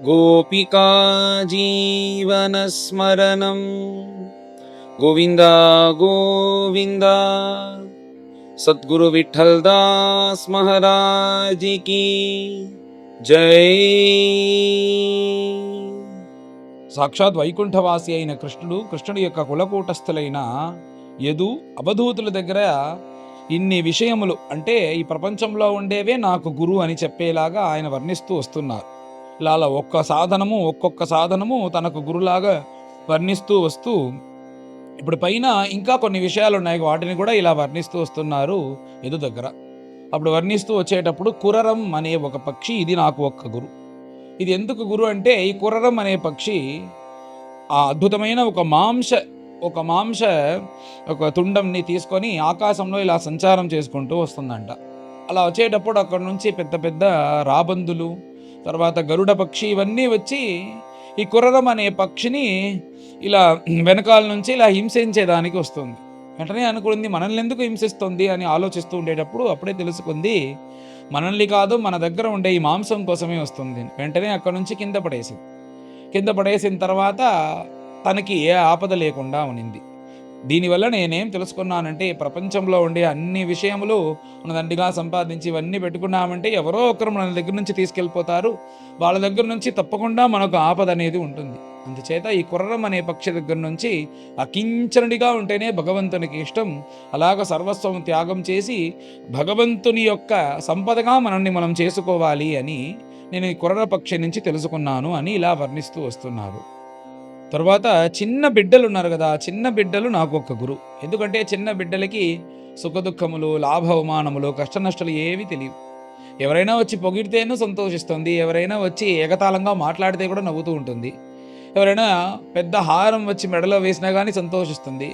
गोपिका जीवनस्मरणं गोविन्द गोविन्द। सद्गुरु विठ्ठल दास महाराज की जय। సాక్షాత్ వైకుంఠవాసి అయిన కృష్ణుడి యొక్క కులకూటస్థులైన యదు అవధూతుల దగ్గర ఇన్ని విషయములు అంటే ఈ ప్రపంచంలో ఉండేవే నాకు గురువు అని చెప్పేలాగా ఆయన వర్ణిస్తూ వస్తున్నారు. ఇలా ఒక్కొక్క సాధనము తనకు గురులాగా వర్ణిస్తూ వస్తూ ఇప్పుడు పైన ఇంకా కొన్ని విషయాలు ఉన్నాయి, వాటిని కూడా ఇలా వర్ణిస్తూ వస్తున్నారు యదు దగ్గర. అప్పుడు వర్ణిస్తూ వచ్చేటప్పుడు కురరం అనే ఒక పక్షి ఇది నాకు ఒక్క గురు. ఇది ఎందుకు గురు అంటే ఈ కురరం అనే పక్షి ఆ అద్భుతమైన ఒక మాంస తుండంని తీసుకొని ఆకాశంలో ఇలా సంచారం చేసుకుంటూ వస్తుందంట. అలా వచ్చేటప్పుడు అక్కడ నుంచి పెద్ద పెద్ద రాబందులు, తర్వాత గరుడ పక్షి ఇవన్నీ వచ్చి ఈ కురరం అనే పక్షిని ఇలా వెనకాల నుంచి ఇలా హింసించేదానికి వస్తుంది. వెంటనే అనుకుంది మనల్ని ఎందుకు హింసిస్తుంది అని ఆలోచిస్తూ ఉండేటప్పుడు అప్పుడే తెలుసుకుంది మనల్ని కాదు, మన దగ్గర ఉండే ఈ మాంసం కోసమే వస్తుంది. వెంటనే అక్కడ నుంచి కింద పడేసిన తర్వాత తనకి ఏ ఆపద లేకుండా ఉనింది. దీనివల్ల నేనేం తెలుసుకున్నానంటే ప్రపంచంలో ఉండే అన్ని విషయములు మన దండిగా సంపాదించి ఇవన్నీ పెట్టుకున్నామంటే ఎవరో ఒకరు మన దగ్గర నుంచి తీసుకెళ్ళిపోతారు. వాళ్ళ దగ్గర నుంచి తప్పకుండా మనకు ఆపద అనేది ఉంటుంది. అందుచేత ఈ కుర్రం అనే పక్షి దగ్గర నుంచి అకించనుడిగా ఉంటేనే భగవంతునికి ఇష్టం. అలాగ సర్వస్వం త్యాగం చేసి భగవంతుని యొక్క సంపదగా మనం చేసుకోవాలి అని నేను ఈ కుర్ర పక్షి నుంచి తెలుసుకున్నాను అని ఇలా వర్ణిస్తూ వస్తున్నారు. తర్వాత చిన్న బిడ్డలు ఉన్నారు కదా, చిన్న బిడ్డలు నాకు ఒక గురు. ఎందుకంటే చిన్న బిడ్డలకి సుఖదుఖములు, లాభవమానములు, కష్టనష్టాలు ఏవి తెలియవు. ఎవరైనా వచ్చి పొగిడితేనూ సంతోషిస్తుంది, ఎవరైనా వచ్చి ఏకతాళంగా మాట్లాడితే కూడా నవ్వుతూ ఉంటుంది, ఎవరైనా పెద్ద హారం వచ్చి మెడలో వేసినా కానీ సంతోషిస్తుంది,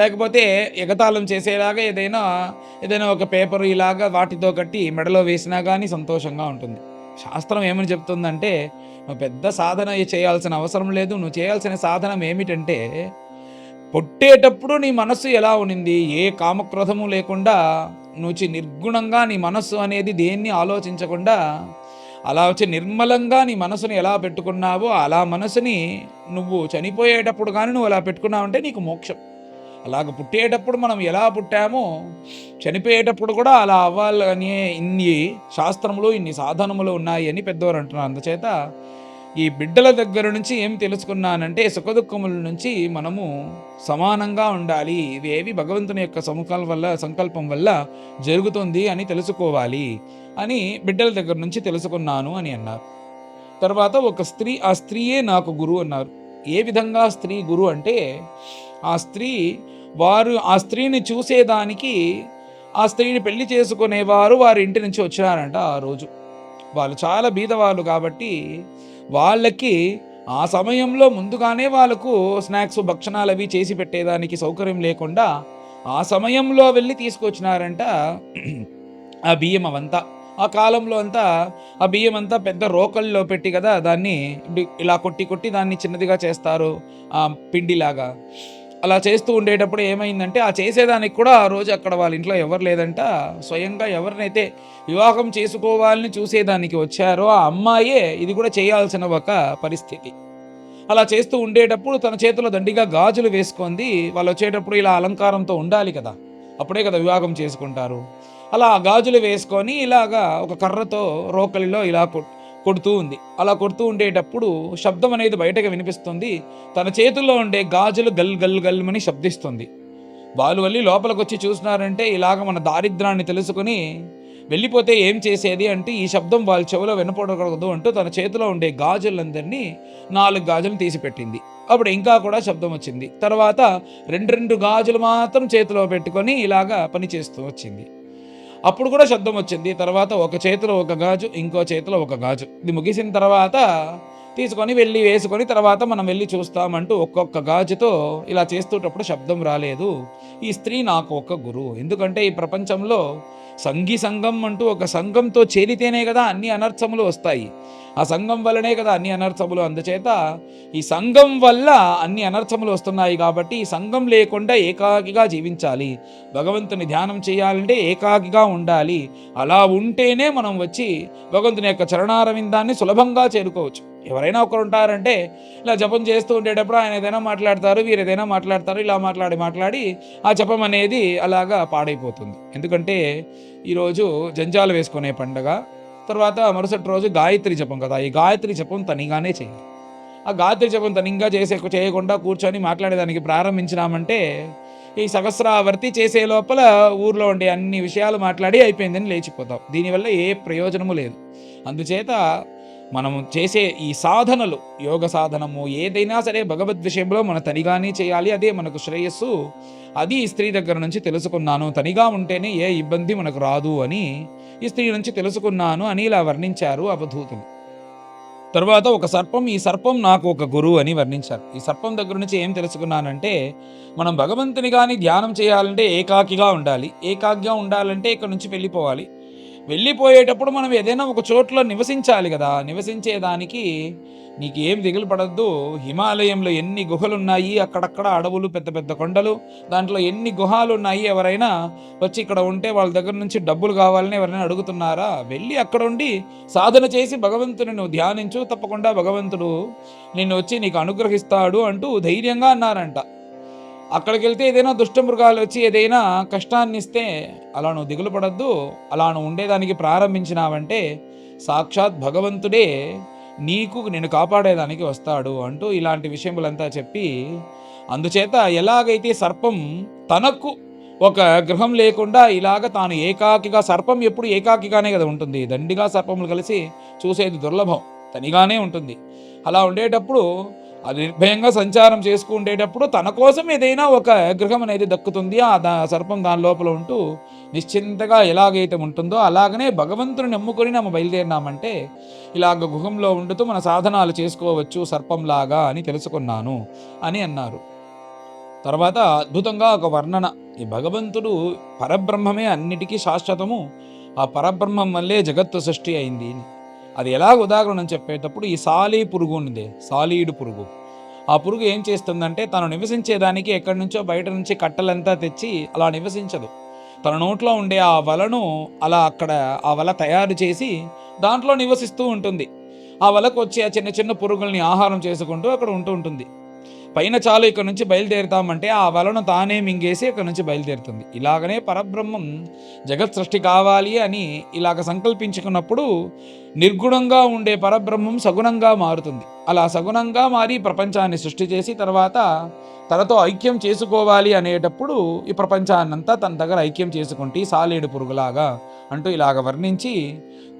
లేకపోతే ఎగతాళం చేసేలాగా ఏదైనా ఒక పేపరు ఇలాగా వాటితో కట్టి మెడలో వేసినా కానీ సంతోషంగా ఉంటుంది. శాస్త్రం ఏమని చెప్తుందంటే నువ్వు పెద్ద సాధన చేయాల్సిన అవసరం లేదు. నువ్వు చేయాల్సిన సాధనం ఏమిటంటే పుట్టేటప్పుడు నీ మనస్సు ఎలా ఉనింది, ఏ కామక్రోధము లేకుండా నువ్వు నిర్గుణంగా నీ మనస్సు అనేది దేన్ని ఆలోచించకుండా అలా వచ్చి నిర్మలంగా నీ మనసుని ఎలా పెట్టుకున్నావో అలా మనసుని నువ్వు చనిపోయేటప్పుడు కానీ నువ్వు అలా పెట్టుకున్నావంటే నీకు మోక్షం. అలాగ పుట్టేటప్పుడు మనం ఎలా పుట్టామో చనిపోయేటప్పుడు కూడా అలా అవ్వాలని ఇన్ని శాస్త్రములు ఇన్ని సాధనములు ఉన్నాయి అని పెద్దవారు అంటున్నారు. అందుచేత ఈ బిడ్డల దగ్గర నుంచి ఏం తెలుసుకున్నానంటే సుఖదుఖముల నుంచి మనము సమానంగా ఉండాలి, ఇవేవి భగవంతుని యొక్క సంకల్పం వల్ల జరుగుతుంది అని తెలుసుకోవాలి అని బిడ్డల దగ్గర నుంచి తెలుసుకున్నాను అని అన్నారు. తర్వాత ఒక స్త్రీ, ఆ స్త్రీయే నాకు గురువు అన్నారు. ఏ విధంగా స్త్రీ గురువు అంటే వారు ఆ స్త్రీని చూసేదానికి ఆ స్త్రీని పెళ్లి చేసుకునేవారు వారి ఇంటి నుంచి వచ్చినారంట. ఆ రోజు వాళ్ళు చాలా బీదవాళ్ళు కాబట్టి వాళ్ళకి ఆ సమయంలో ముందుగానే వాళ్ళకు స్నాక్స్ భక్షణాలు అవి చేసి పెట్టేదానికి సౌకర్యం లేకుండా ఆ సమయంలో వెళ్ళి తీసుకొచ్చినారంట ఆ బియ్యం అవంతా. ఆ కాలంలో అంతా ఆ బియ్యం అంతా పెద్ద రోకల్లో పెట్టి కదా దాన్ని ఇలా కొట్టి దాన్ని చిన్నదిగా చేస్తారు, ఆ పిండిలాగా. అలా చేస్తూ ఉండేటప్పుడు ఏమైందంటే ఆ చేసేదానికి కూడా ఆ రోజు అక్కడ వాళ్ళ ఇంట్లో ఎవరు లేదంట. స్వయంగా ఎవరినైతే వివాహం చేసుకోవాలని చూసేదానికి వచ్చారో ఆ అమ్మాయే ఇది కూడా చేయాల్సిన ఒక పరిస్థితి. అలా చేస్తూ ఉండేటప్పుడు తన చేతిలో దండిగా గాజులు వేసుకుంది. వాళ్ళు వచ్చేటప్పుడు ఇలా అలంకారంతో ఉండాలి కదా, అప్పుడే కదా వివాహం చేసుకుంటారు. అలా గాజులు వేసుకొని ఇలాగా ఒక కర్రతో రోకలిలో ఇలా కొడుతూ ఉంది. అలా కొడుతూ ఉండేటప్పుడు శబ్దం అనేది బయటకు వినిపిస్తుంది. తన చేతుల్లో ఉండే గాజులు గల్ గల్ గల్ అని శబ్దిస్తుంది. వాళ్ళు వెళ్ళి లోపలికి వచ్చి చూసినారంటే ఇలాగ మన దారిద్రాన్ని తెలుసుకుని వెళ్ళిపోతే ఏం చేసేది అంటే ఈ శబ్దం వాళ్ళ చెవిలో వినపడకూడదు అంటూ తన చేతిలో ఉండే గాజులందరినీ 4 గాజులు తీసి పెట్టింది. అప్పుడు ఇంకా కూడా శబ్దం వచ్చింది. తర్వాత 2 గాజులు మాత్రం చేతిలో పెట్టుకొని ఇలాగా పని చేస్తూ వచ్చింది. అప్పుడు కూడా శబ్దం వచ్చింది. తర్వాత ఒక చేతిలో ఒక గాజు, ఇంకో చేతిలో ఒక గాజు. ఇది ముగిసిన తర్వాత తీసుకొని వెళ్ళి వేసుకొని తర్వాత మనం వెళ్ళి చూస్తామంటూ ఒక్కొక్క గాజుతో ఇలా చేస్తున్నప్పుడు శబ్దం రాలేదు. ఈ స్త్రీ నాకు ఒక గురువు. ఎందుకంటే ఈ ప్రపంచంలో సంఘం అంటూ ఒక సంఘంతో చేరితేనే కదా అన్ని అనర్థములు వస్తాయి. ఆ సంఘం వల్లనే కదా అన్ని అనర్థములు. అందుచేత ఈ సంఘం వల్ల అన్ని అనర్థములు వస్తున్నాయి కాబట్టి ఈ సంఘం లేకుండా ఏకాకిగా జీవించాలి. భగవంతుని ధ్యానం చేయాలంటే ఏకాకిగా ఉండాలి. అలా ఉంటేనే మనం వచ్చి భగవంతుని యొక్క చరణారవిందాన్ని సులభంగా చేరుకోవచ్చు. ఎవరైనా ఒకరు ఉంటారంటే ఇలా జపం చేస్తూ ఉండేటప్పుడు ఆయన ఏదైనా మాట్లాడతారు, వీరు ఏదైనా మాట్లాడతారు. ఇలా మాట్లాడి ఆ జపం అనేది అలాగా పాడైపోతుంది. ఎందుకంటే ఈరోజు జంజాలు వేసుకునే పండగ, తర్వాత మరుసటి రోజు గాయత్రి జపం కదా. ఈ గాయత్రి జపం తనిగానే చేయాలి. ఆ గాయత్రి జపం తనిగా చేయకుండా కూర్చొని మాట్లాడేదానికి ప్రారంభించినామంటే ఈ సహస్రావర్తి చేసే లోపల ఊర్లో ఉండే అన్ని విషయాలు మాట్లాడి అయిపోయిందని లేచిపోతాం. దీనివల్ల ఏ ప్రయోజనము లేదు. అందుచేత మనము చేసే ఈ సాధనలు, యోగ సాధనము ఏదైనా సరే భగవద్ విషయంలో మన తనిగానే చేయాలి. అదే మనకు శ్రేయస్సు. అది ఈ స్త్రీ దగ్గర నుంచి తెలుసుకున్నాను. తనిగా ఉంటేనే ఏ ఇబ్బంది మనకు రాదు అని ఈ స్త్రీ నుంచి తెలుసుకున్నాను అని ఇలా వర్ణించారు అవధూతులు. తరువాత ఒక సర్పం, ఈ సర్పం నాకు ఒక గురువు అని వర్ణించారు. ఈ సర్పం దగ్గర నుంచి ఏం తెలుసుకున్నానంటే, మనం భగవంతుని కానీ ధ్యానం చేయాలంటే ఏకాకిగా ఉండాలి. ఏకాకిగా ఉండాలంటే ఇక్కడ నుంచి వెళ్ళిపోవాలి. వెళ్ళిపోయేటప్పుడు మనం ఏదైనా ఒక చోట్ల నివసించాలి కదా. నివసించేదానికి నీకు ఏం దిగులు పడద్దు. హిమాలయంలో ఎన్ని గుహలున్నాయి, అక్కడక్కడ అడవులు, పెద్ద పెద్ద కొండలు, దాంట్లో ఎన్ని గుహాలు ఉన్నాయి. ఎవరైనా వచ్చి ఇక్కడ ఉంటే వాళ్ళ దగ్గర నుంచి డబ్బులు కావాలని ఎవరైనా అడుగుతున్నారా? వెళ్ళి అక్కడ ఉండి సాధన చేసి భగవంతుని నువ్వు ధ్యానించు, తప్పకుండా భగవంతుడు నిన్ను వచ్చి నీకు అనుగ్రహిస్తాడు అంటూ ధైర్యంగా అన్నారంట. అక్కడికి వెళ్తే ఏదైనా దుష్టమృగాలు వచ్చి ఏదైనా కష్టాన్ని ఇస్తే అలా నువ్వు దిగులు పడద్దు. అలా నువ్వు ఉండేదానికి ప్రారంభించినావంటే సాక్షాత్ భగవంతుడే నీకు నిన్ను కాపాడేదానికి వస్తాడు అంటూ ఇలాంటి విషయములంతా చెప్పి, అందుచేత ఎలాగైతే సర్పం తనకు ఒక గృహం లేకుండా ఇలాగ తాను ఏకాకిగా, సర్పం ఎప్పుడు ఏకాకిగానే కదా ఉంటుంది. దండిగా సర్పములు కలిసి చూసేది దుర్లభం, తనిగానే ఉంటుంది. అలా ఉండేటప్పుడు అది నిర్భయంగా సంచారం చేసుకుంటేటప్పుడు తన కోసం ఏదైనా ఒక గృహం అనేది దక్కుతుంది. ఆ సర్పం దాని లోపల ఉంటూ నిశ్చింతగా ఎలాగైతే ఉంటుందో అలాగనే భగవంతుని నమ్ముకొని మనం బయలుదేరినామంటే ఇలాగ గుహంలో ఉండుతూ మన సాధనాలు చేసుకోవచ్చు సర్పంలాగా అని తెలుసుకున్నాను అని అన్నారు. తర్వాత అద్భుతంగా ఒక వర్ణన, ఈ భగవంతుడు పరబ్రహ్మమే అన్నిటికీ శాశ్వతము, ఆ పరబ్రహ్మం వల్లే జగత్తు సృష్టి అయింది. అది ఎలా ఉదాహరణ చెప్పేటప్పుడు ఈ సాలీ పురుగు ఉంది, సాలీడు పురుగు. ఆ పురుగు ఏం చేస్తుందంటే తను నివసించేదానికి ఎక్కడి నుంచో బయట నుంచి కట్టలంతా తెచ్చి అలా నివసించదు. తన నోట్లో ఉండే ఆ వలను అలా అక్కడ ఆ వల తయారు చేసి దాంట్లో నివసిస్తూ ఉంటుంది. ఆ వలకు వచ్చి ఆ చిన్న చిన్న పురుగుల్ని ఆహారం చేసుకుంటూ అక్కడ ఉంటూ ఉంటుంది. పైన చాలు ఇక్కడ నుంచి బయలుదేరుతామంటే ఆ వలను తానే మింగేసి ఇక్కడ నుంచి బయలుదేరుతుంది. ఇలాగనే పరబ్రహ్మం జగత్ సృష్టి కావాలి అని ఇలాగ సంకల్పించుకున్నప్పుడు నిర్గుణంగా ఉండే పరబ్రహ్మం సగుణంగా మారుతుంది. అలా సగుణంగా మారి ప్రపంచాన్ని సృష్టి చేసి తర్వాత తనతో ఐక్యం చేసుకోవాలి అనేటప్పుడు ఈ ప్రపంచాన్నంతా తన దగ్గర ఐక్యం చేసుకుంటే సాలేడు పురుగులాగా అంటూ ఇలాగ వర్ణించి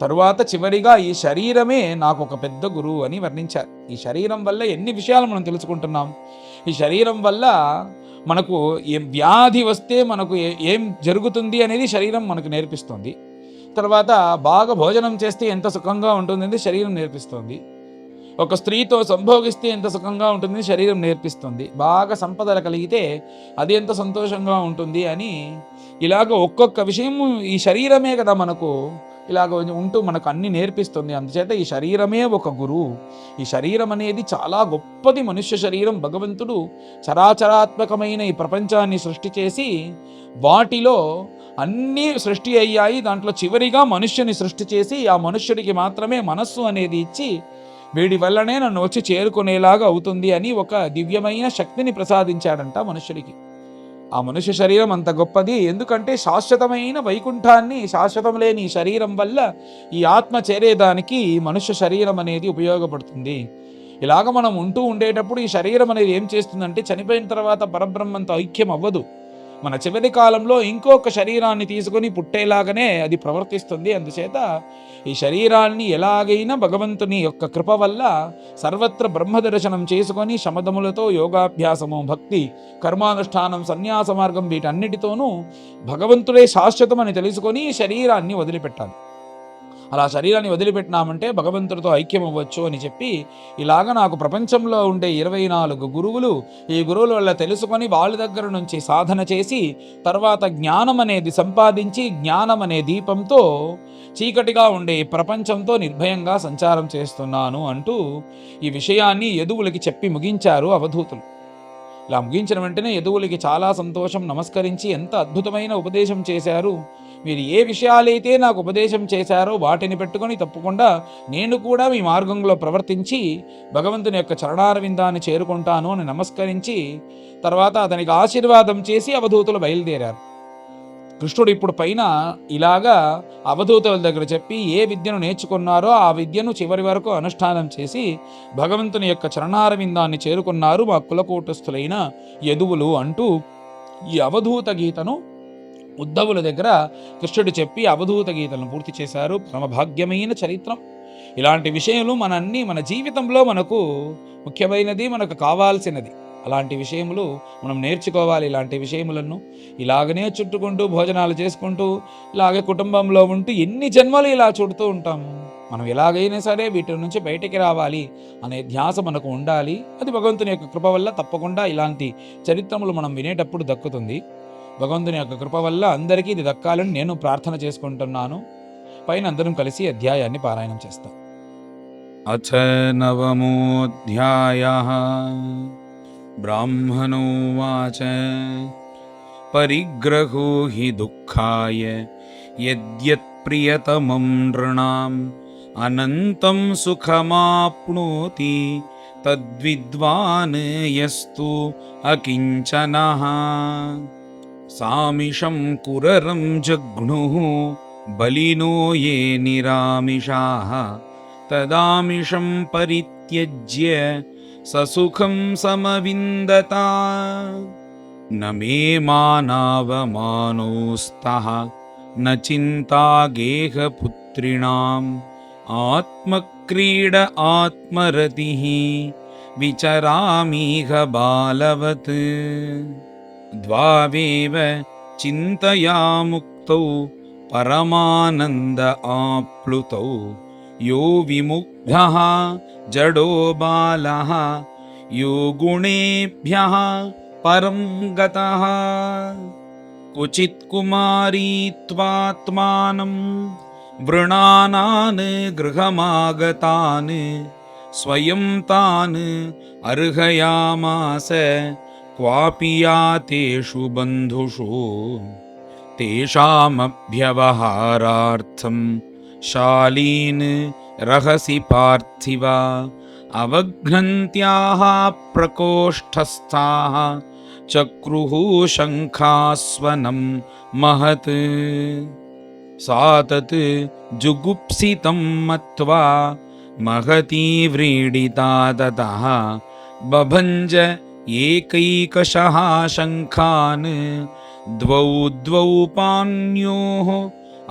తరువాత చివరిగా ఈ శరీరమే నాకు ఒక పెద్ద గురువు అని వర్ణించారు. ఈ శరీరం వల్ల ఎన్ని విషయాలు మనం తెలుసుకుంటున్నాం. ఈ శరీరం వల్ల మనకు ఏం వ్యాధి వస్తే మనకు ఏం జరుగుతుంది అనేది శరీరం మనకు నేర్పిస్తుంది. తర్వాత బాగా భోజనం చేస్తే ఎంత సుఖంగా ఉంటుందని శరీరం నేర్పిస్తుంది. ఒక స్త్రీతో సంభోగిస్తే ఎంత సుఖంగా ఉంటుంది శరీరం నేర్పిస్తుంది. బాగా సంపదలు కలిగితే అది ఎంత సంతోషంగా ఉంటుంది అని ఇలాగ ఒక్కొక్క విషయము ఈ శరీరమే కదా మనకు ఇలాగ ఉంటూ మనకు అన్ని నేర్పిస్తుంది. అందుచేత ఈ శరీరమే ఒక గురువు. ఈ శరీరం అనేది చాలా గొప్పది. మనుష్య శరీరం భగవంతుడు చరాచరాత్మకమైన ఈ ప్రపంచాన్ని సృష్టి చేసి వాటిలో అన్నీ సృష్టి అయ్యాయి. దాంట్లో చివరిగా మనుష్యుని సృష్టి చేసి ఆ మనుష్యుడికి మాత్రమే మనస్సు అనేది ఇచ్చి వీడి వల్లనే నన్ను వచ్చి చేరుకునేలాగా అవుతుంది అని ఒక దివ్యమైన శక్తిని ప్రసాదించాడంట మనుష్యుడికి. ఆ మనుష్య శరీరం అంత గొప్పది. ఎందుకంటే శాశ్వతమైన వైకుంఠాన్ని, శాశ్వతం లేని ఈ శరీరం వల్ల ఈ ఆత్మ చేరేదానికి మనుష్య శరీరం అనేది ఉపయోగపడుతుంది. ఇలాగ మనం ఉంటూ ఉండేటప్పుడు ఈ శరీరం అనేది ఏం చేస్తుందంటే చనిపోయిన తర్వాత పరబ్రహ్మంతో ఐక్యం అవ్వదు. మన చివరి కాలంలో ఇంకొక శరీరాన్ని తీసుకొని పుట్టేలాగానే అది ప్రవర్తిస్తుంది. అందుచేత ఈ శరీరాన్ని ఎలాగైనా భగవంతుని యొక్క కృప వల్ల సర్వత్ర బ్రహ్మదర్శనం చేసుకొని శమదములతో యోగాభ్యాసము, భక్తి, కర్మానుష్ఠానం, సన్యాస మార్గం వీటన్నిటితోనూ భగవంతుడే శాశ్వతం అని తెలుసుకొని ఈ శరీరాన్ని వదిలిపెట్టాలి. అలా శరీరాన్ని వదిలిపెట్టినామంటే భగవంతుడితో ఐక్యం అవ్వచ్చు అని చెప్పి, ఇలాగ నాకు ప్రపంచంలో ఉండే 24 గురువులు, ఈ గురువుల వల్ల తెలుసుకొని వాళ్ళ దగ్గర నుంచి సాధన చేసి, తర్వాత జ్ఞానం అనేది సంపాదించి, జ్ఞానం అనే దీపంతో చీకటిగా ఉండే ఈ ప్రపంచంతో నిర్భయంగా సంచారం చేస్తున్నాను అంటూ ఈ విషయాన్ని యదువులకి చెప్పి ముగించారు అవధూతులు. ఇలా ముగించిన వెంటనే యదువులకి చాలా సంతోషం, నమస్కరించి ఎంత అద్భుతమైన ఉపదేశం చేశారు, మీరు ఏ విషయాలైతే నాకు ఉపదేశం చేశారో వాటిని పెట్టుకొని తప్పకుండా నేను కూడా మీ మార్గంలో ప్రవర్తించి భగవంతుని యొక్క చరణారవిందాన్ని చేరుకుంటాను అని నమస్కరించి తర్వాత అతనికి ఆశీర్వాదం చేసి అవధూతులు బయలుదేరారు. కృష్ణుడు ఇప్పుడు పైన ఇలాగా అవధూతుల దగ్గర చెప్పి ఏ విద్యను నేర్చుకున్నారో ఆ విద్యను చివరి వరకు అనుష్ఠానం చేసి భగవంతుని యొక్క చరణారవిందాన్ని చేరుకున్నారు మా కులకూటస్థులైన యదువులు అంటూ ఈ అవధూత గీతను ఉద్ధవుల దగ్గర కృష్ణుడు చెప్పి అవధూత గీతలను పూర్తి చేశారు. పరమభాగ్యమైన చరిత్రం. ఇలాంటి విషయాలు మన జీవితంలో మనకు ముఖ్యమైనది, మనకు కావాల్సినది. అలాంటి విషయములు మనం నేర్చుకోవాలి. ఇలాంటి విషయములను ఇలాగనే చుట్టుకుంటూ భోజనాలు చేసుకుంటూ ఇలాగే కుటుంబంలో ఉంటూ ఎన్ని జన్మలు ఇలా చుడుతూ ఉంటాము. మనం ఎలాగైనా సరే వీటి నుంచి బయటికి రావాలి అనే ధ్యాస మనకు ఉండాలి. అది భగవంతుని యొక్క కృప వల్ల తప్పకుండా ఇలాంటి చరిత్రములు మనం వినేటప్పుడు దక్కుతుంది. భగవంతుని యొక్క కృప వల్ల అందరికీ ఇది దక్కాలని నేను ప్రార్థన చేసుకుంటున్నాను. పైన అందరం కలిసి అధ్యాయాన్ని పారాయణం చేస్తాం. అథ నవమోऽధ్యాయః. బ్రాహ్మణోవాచ పరిగ్రహో హి దుఃఖాయ యద్యత్ ప్రియతమం నృణాం అనంతం సుఖమాప్నోతి తద్విద్వాన్ యస్తు అకించనః. సామిషం కురరం జఘ్నుః బలినో యే నిరామిషాః తదామిషం పరిత్యజ్య ససుఖం సమవిందత. న మే మానావమానోస్తః న చింతా గేహపుత్రిణాం ఆత్మక్రీడ ఆత్మరతిః విచరామీహ బాలవత్. ద్వావేవ చింతయాముక్తౌ పరమానంద ఆప్లుతౌ యో విముగ్ధః జడో బాలః యో గుణేభ్యః పరం గతః. క్వచిత్ కుమారీ త్వాత్మానం వృణానాన్ గృహమాగతాన్ స్వయం తాన్ అర్హయామాస క్వాపి యాతేషు బంధుషు తేషామభ్యవహారార్థం శాలీన్ రహసి పార్థివ అవఘ్నంత్యాః ప్రకోష్ఠస్థాః చక్రుః శంఖాస్వనం మహత్. సా తత్ జుగుప్సితం మత్వా మహతీ వ్రీడితా తతః బభంజ ఏకైకశః శంఖాన్ ద్వౌ ద్వౌ పాణ్యోః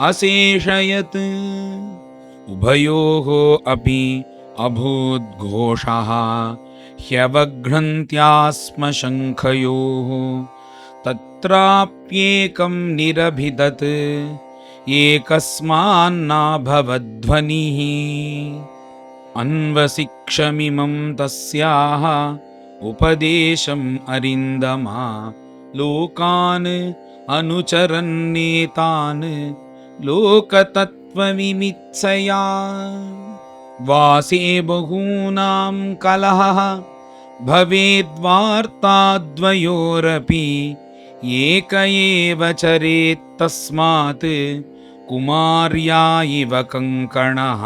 అశేషయత్. ఉభయోః అపి అభూద్ఘోషః హ్యవఘ్నంత్యాస్మ శంఖయోః. తత్రాప్యేకం నిరభిదత్ ఏకస్మాన్నాభవధ్వనిః. అన్వశిక్షమిమం తస్యాః ఉపదేశం అరిందమా లోకాన్ అనుచరన్నేతాన్ లోకతత్వవిమిత్సయా. వాసే బహూనాం కలహః భవేద్వార్తాద్వయోరపి ఏక ఏవ చరేత్తస్మాత్ కుమార్యా ఇవ కంకణః.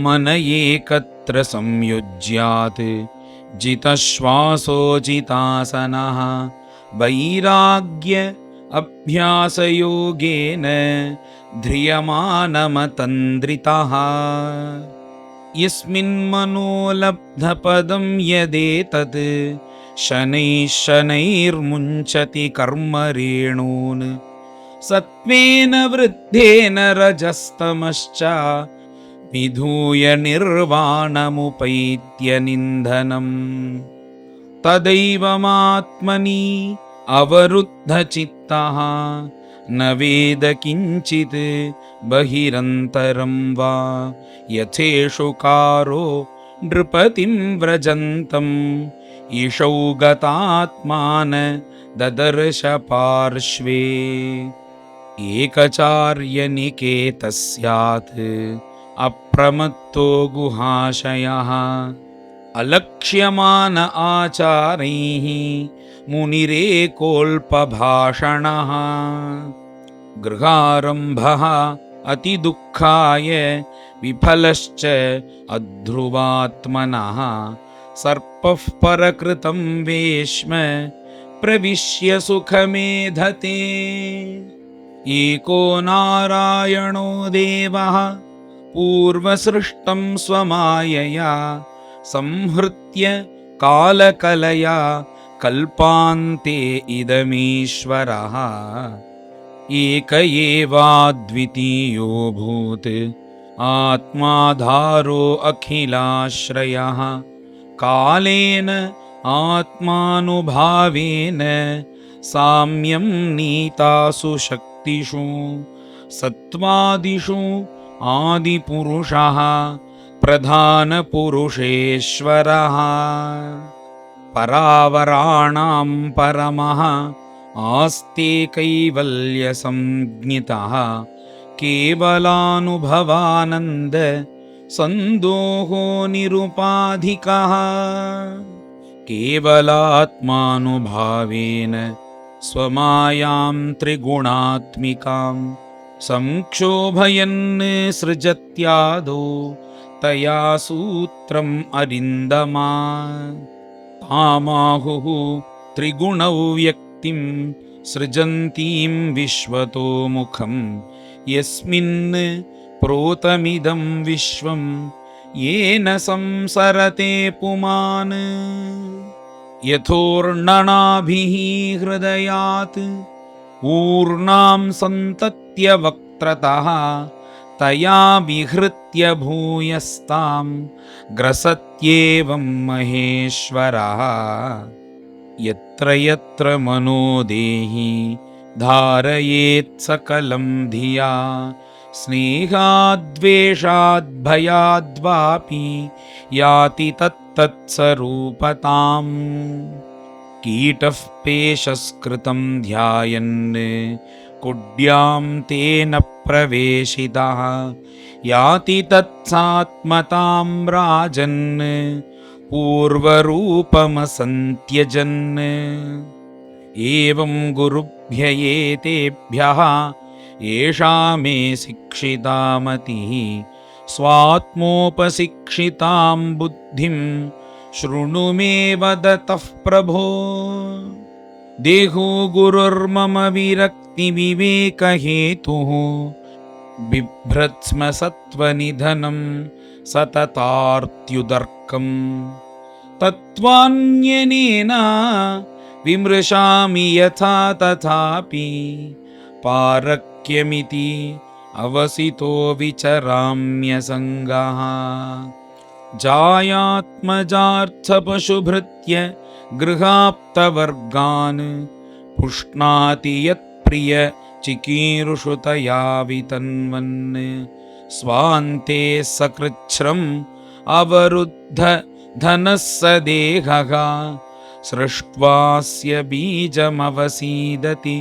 మన ఏకత్ర సంయుజ్యాత్ జితశ్వాసోజితాసనః వైరాగ్య అభ్యాసయోగేన ధ్రియమానమతంద్రితః. యస్మిన్మనోలబ్ధపదం యదేతత్ శనైః శనైర్ముంచతి కర్మరేణూన్ సత్వేన వృద్ధేన రజస్తమశ్చ విధూయ నిర్వాణముపైత్య నిందనం. తదైవమాత్మని అవరుద్ధచిత్తః न वेद किञ्चित् बहिरन्तरं वा यथेषुकारो नृपतिं व्रजन्तम् ईशौ गतात्मान ददर्श पार्श्वे एकचार्यनिकेतस्यात् अप्रमत्तो गुहाशयः अलक्ष्यमान आचारैः मुनिरेकोल्पभाषणः गृहारम्भः अतिदुःखाय विफलश्च अध्रुवात्मनः सर्पः परकृतं वेश्म प्रविश्य सुखमेधते एको नारायणो देवः पूर्वसृष्टं स्वमायया संहृत्य कालकलया कल्पान्ते इदमीश्वरः एक एवाद्वितीयोऽभूत् आत्माधारो अखिलाश्रयः कालेन आत्मानुभावेन साम्यं नीतासु शक्तिषु सत्त्वादिषु आदिपुरुषः प्रधानपुरुषेश्वरः परावराणां परमः आस्ते कैवल्यसंज्ञितः केवलानुभवानन्द सन्दोहो निरुपाधिकः केवलात्मानुभावेन स्वमायां त्रिगुणात्मिकां संक्षोभयन् सृजत्यादौ तया सूत्रम् अरिन्दमा तामाहुः त्रिगुणव्यक्तिं सृजन्तीं विश्वतोमुखं यस्मिन् प्रोतमिदं विश्वं येन संसरते पुमान् यथोर्णनाभिः हृदयात् ऊर्णां सन्तत्य वक्त्रतः तया विहृत्य भूयस्तां ग्रसत्येवं महेश्वरः यत्र यत्र मनो देहि धारयेत् सकलं धिया स्नेहाद्वेषाद्भयाद्वापि याति तत्तत्स्वरूपताम् कीटः पेशस्कृतं ध्यायन् कुड्यां तेन प्रवेशितः याति तत्सात्मतां राजन् पूर्वरूपमसन्त्यजन् एवं गुरुभ्य एतेभ्यः एषा मे शिक्षिता मतिः स्वात्मोपशिक्षितां बुद्धिं शृणु मे वदतः प्रभो देहो गुरुर्मम विरक्तिविवेकहेतुः बिभ्रत्स्म सत्त्वनिधनं सततार्त्युदर्कम् तत्त्वान्यनेन विमृशामि यथा तथापि पारक्यमिति अवसितो विचराम्यसङ्गः जायात्मजार्थपशुभृत्य गृहाप्तवर्गान् पुष्णाति यत्प्रिय चिकीर्षुतया वितन्वन् स्वान्ते सकृच्छ्रम् अवरुद्ध धनः स देहः सृष्ट्वास्य बीजमवसीदति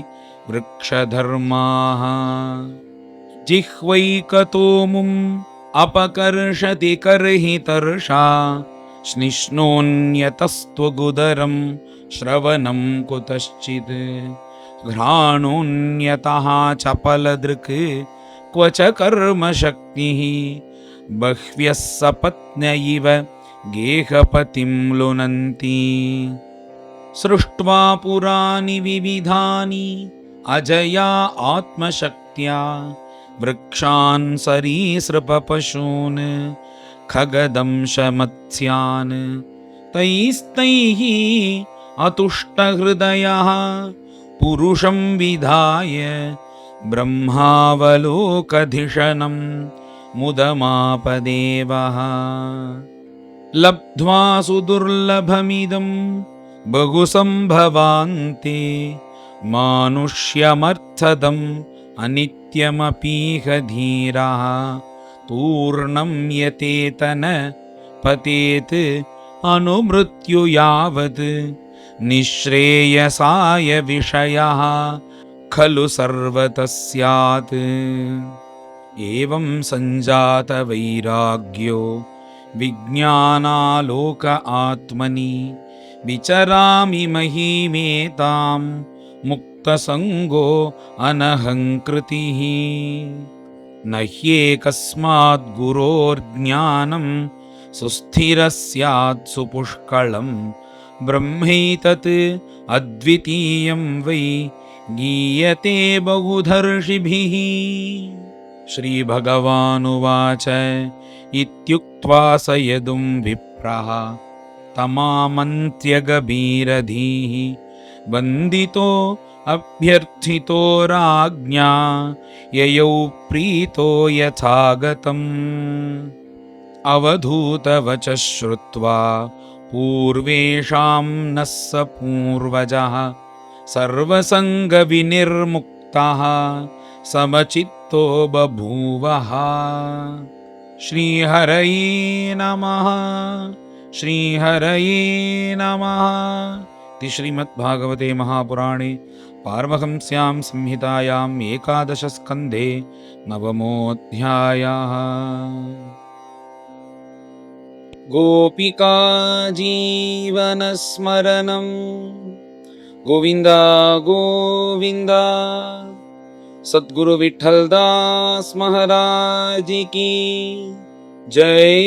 वृक्षधर्माः जिह्वैकतोमुम् अपकर्षति कर्हितर्षा श्निष्णोन्यतस्त्वगुदरं श्रवणं कुतश्चित् घ्राणोन्यतः चपलदृक् क्व च कर्मशक्तिः बह्व्यः सपत्न्य इव गेहपतिं लुनन्ति सृष्ट्वा पुराणि विविधानि अजया आत्मशक्त्या वृक्षान् सरीसृपपशून् खगदंशमत्स्यान् तैस्तैः अतुष्टहृदयः पुरुषं विधाय ब्रह्मावलोकधिषणं मुदमापदेवः लब्ध्वा सुदुर्लभमिदं बहुसम्भवान्ते मानुष्यमर्थदम् अनित्यमपीह धीराः पूर्णं यतेतन पतेत् अनुमृत्यु यावत् निःश्रेयसाय विषयः खलु सर्वतः स्यात्। एवं संजात वैराग्यो विज्ञानालोक आत्मनि विचरामि महीमेतां मुक्तसंगो अनहङ्कृतिः। न ह्येकस्मात् गुरोर्ज्ञानं सुस्थिरः स्यात् सुपुष्कळं ब्रह्मैतत् अद्वितीयं वै गीयते बहुधर्षिभिः। श्रीभगवानुवाच इत्युक्त्वा स यदुं विप्रः तमामन्त्यगभीरधीः वन्दितो अभ्यर्थितो राज्ञा ययौ प्रीतो यथागतम्। अवधूतवचः श्रुत्वा पूर्वेषां नः स पूर्वजः सर्वसङ्गविनिर्मुक्तः समचित्तो बभूवः। श्रीहरये नमः। श्रीहरये नमः। श्रीमद्भागवते महापुराणे पारमहंस्यां संहितायाम् 11 स्कन्धे 9मोऽध्यायः। गोपिका जीवनस्मरणं गोविन्द गोविन्द। सद्गुरु विठ्ठलदास महाराज की जय।